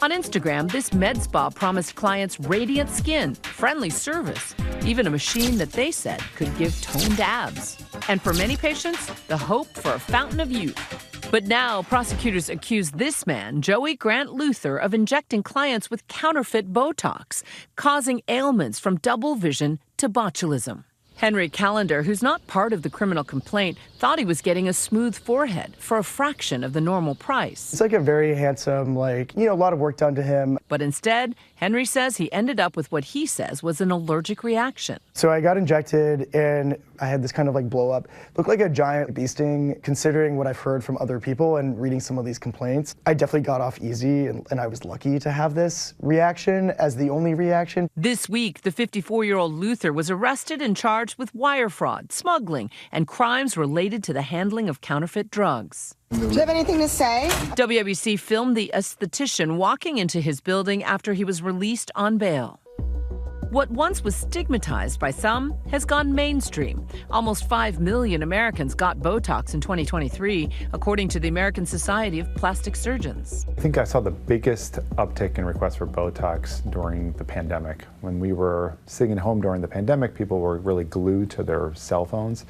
On Instagram, this med spa promised clients radiant skin, friendly service, even a machine that they said could give toned abs. And for many patients, the hope for a fountain of youth. But now, prosecutors accuse this man, Joey Grant Luther, of injecting clients with counterfeit Botox, causing ailments from double vision to botulism. Henry Callender, who's not part of the criminal complaint, thought he was getting a smooth forehead for a fraction of the normal price. It's like a very handsome, a lot of work done to him. But instead, Henry says he ended up with what he says was an allergic reaction. So I got injected and I had this kind of blow up. Looked like a giant bee sting, considering what I've heard from other people and reading some of these complaints. I definitely got off easy and I was lucky to have this reaction as the only reaction. This week, the 54-year-old Luther was arrested and charged with wire fraud, smuggling, and crimes related to the handling of counterfeit drugs. Do you have anything to say? WABC filmed the esthetician walking into his building after he was released on bail. What once was stigmatized by some has gone mainstream. Almost 5 million Americans got Botox in 2023, according to the American Society of Plastic Surgeons. I think I saw the biggest uptick in requests for Botox during the pandemic. When we were sitting at home during the pandemic, people were really glued to their cell phones,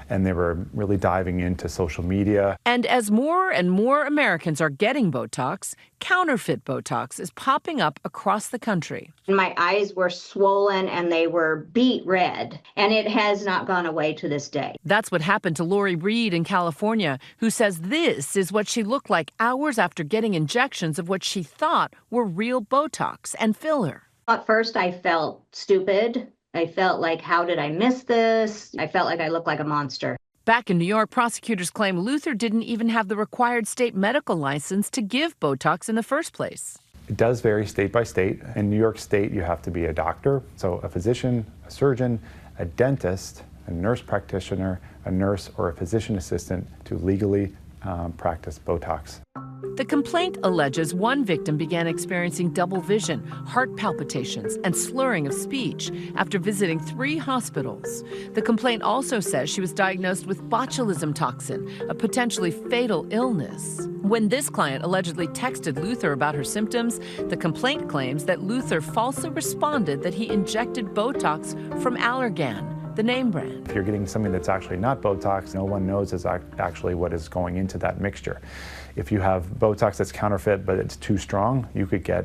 and they were really diving into social media. And as more and more Americans are getting Botox, counterfeit Botox is popping up across the country. My eyes were swollen and they were beet red, and it has not gone away to this day. That's what happened to Lori Reed in California, who says this is what she looked like hours after getting injections of what she thought were real Botox and filler. At first, I felt stupid. I felt like, how did I miss this? I felt like I looked like a monster. Back in New York, prosecutors claim Luther didn't even have the required state medical license to give Botox in the first place. It does vary state by state. In New York State, you have to be a doctor, so a physician, a surgeon, a dentist, a nurse practitioner, a nurse, or a physician assistant to legally practice Botox. The complaint alleges one victim began experiencing double vision, heart palpitations, and slurring of speech after visiting 3 hospitals. The complaint also says she was diagnosed with botulism toxin, a potentially fatal illness. When this client allegedly texted Luther about her symptoms, the complaint claims that Luther falsely responded that he injected Botox from Allergan, the name brand. If you're getting something that's actually not Botox, no one knows actually what is going into that mixture. If you have Botox that's counterfeit but it's too strong, you could get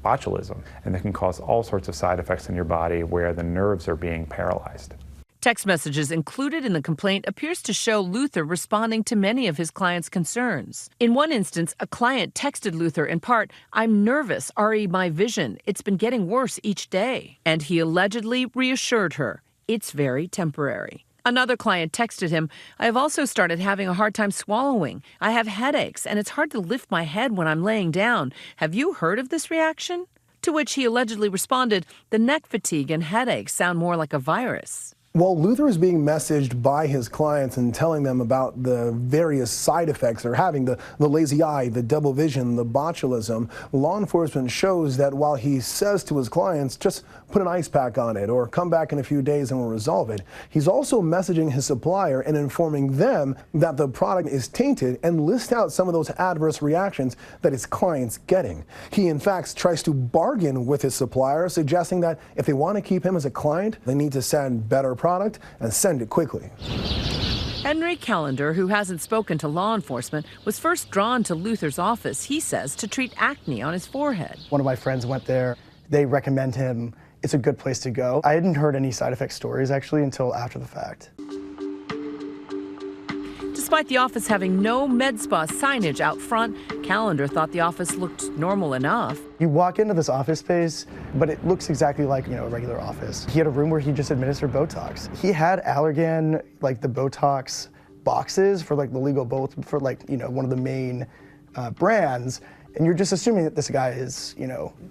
botulism, and that can cause all sorts of side effects in your body where the nerves are being paralyzed. Text messages included in the complaint appears to show Luther responding to many of his clients' concerns. In one instance, a client texted Luther in part, "I'm nervous, re my vision. It's been getting worse each day." And he allegedly reassured her, "It's very temporary." Another client texted him, "I have also started having a hard time swallowing. I have headaches, and it's hard to lift my head when I'm laying down. Have you heard of this reaction?" To which he allegedly responded, "The neck fatigue and headaches sound more like a virus." While Luther is being messaged by his clients and telling them about the various side effects they're having, the lazy eye, the double vision, the botulism, law enforcement shows that while he says to his clients, just put an ice pack on it or come back in a few days and we'll resolve it, he's also messaging his supplier and informing them that the product is tainted and list out some of those adverse reactions that his client's getting. He, in fact, tries to bargain with his supplier, suggesting that if they want to keep him as a client, they need to send better product and send it quickly. Henry Callender, who hasn't spoken to law enforcement, was first drawn to Luther's office, he says, to treat acne on his forehead. One of my friends went there. They recommend him. It's a good place to go. I hadn't heard any side effect stories, actually, until after the fact. Despite the office having no med spa signage out front, Callender thought the office looked normal enough. You walk into this office space, but it looks exactly like, a regular office. He had a room where he just administered Botox. He had Allergan, the Botox boxes for the legal for one of the main brands, and you're just assuming that this guy is,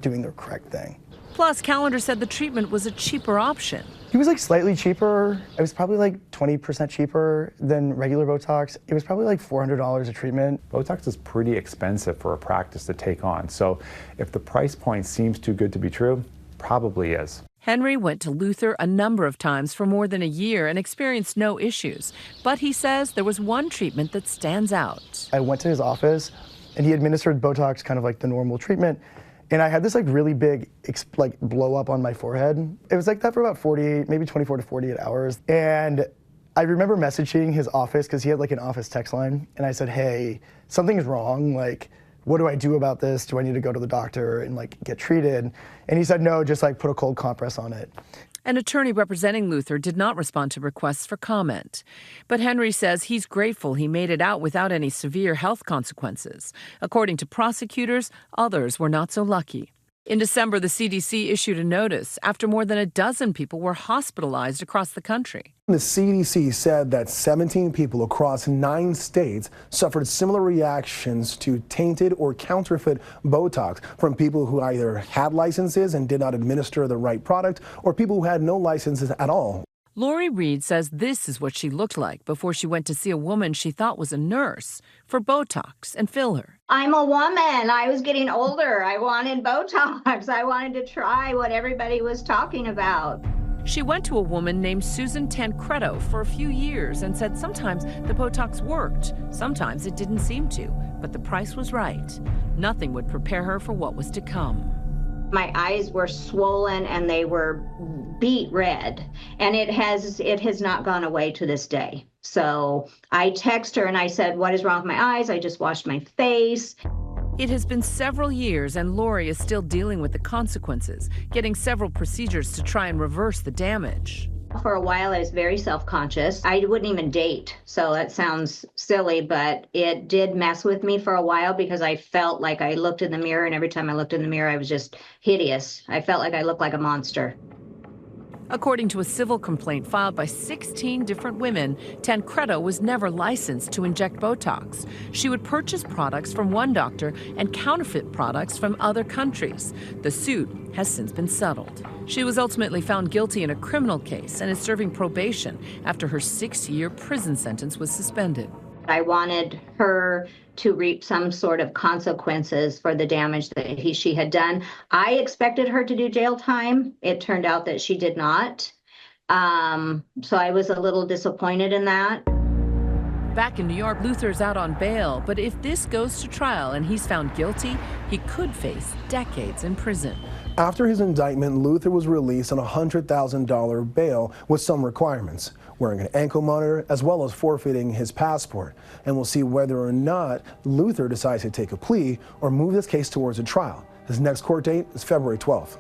doing the correct thing. Plus, Callender said the treatment was a cheaper option. He was slightly cheaper. It was probably 20% cheaper than regular Botox. It was probably $400 a treatment. Botox is pretty expensive for a practice to take on, so if the price point seems too good to be true, probably is. Henry went to Luther a number of times for more than a year and experienced no issues. But he says there was one treatment that stands out. I went to his office, and he administered Botox, kind of like the normal treatment. And I had this like really big like blow up on my forehead. It was like that for about 48, maybe 24 to 48 hours. And I remember messaging his office because he had like an office text line. And I said, hey, something's wrong. Like, what do I do about this? Do I need to go to the doctor and like get treated? And he said, no, just like put a cold compress on it. An attorney representing Luther did not respond to requests for comment. But Henry says he's grateful he made it out without any severe health consequences. According to prosecutors, others were not so lucky. In December, the CDC issued a notice after more than a dozen people were hospitalized across the country. The CDC said that 17 people across 9 states suffered similar reactions to tainted or counterfeit Botox from people who either had licenses and did not administer the right product, or people who had no licenses at all. Lori Reed says this is what she looked like before she went to see a woman she thought was a nurse for Botox and filler. I'm a woman. I was getting older. I wanted Botox. I wanted to try what everybody was talking about. She went to a woman named Susan Tancredo for a few years and said sometimes the Botox worked, sometimes it didn't seem to, but the price was right. Nothing would prepare her for what was to come. My eyes were swollen and they were beet red, and it has not gone away to this day. So I text her and I said, what is wrong with my eyes? I just washed my face. It has been several years and Lori is still dealing with the consequences, getting several procedures to try and reverse the damage. For a while, I was very self-conscious. I wouldn't even date, so that sounds silly, but it did mess with me for a while because I felt like I looked in the mirror, and every time I looked in the mirror, I was just hideous. I felt like I looked like a monster. According to a civil complaint filed by 16 different women, Tancredo was never licensed to inject Botox. She would purchase products from one doctor and counterfeit products from other countries. The suit has since been settled. She was ultimately found guilty in a criminal case and is serving probation after her 6-year prison sentence was suspended. I wanted her to reap some sort of consequences for the damage that she had done. I expected her to do jail time. It turned out that she did not. So I was a little disappointed in that. Back in New York, Luther's out on bail, but if this goes to trial and he's found guilty, he could face decades in prison. After his indictment, Luther was released on a $100,000 bail with some requirements, wearing an ankle monitor as well as forfeiting his passport. And we'll see whether or not Luther decides to take a plea or move this case towards a trial. His next court date is February 12th.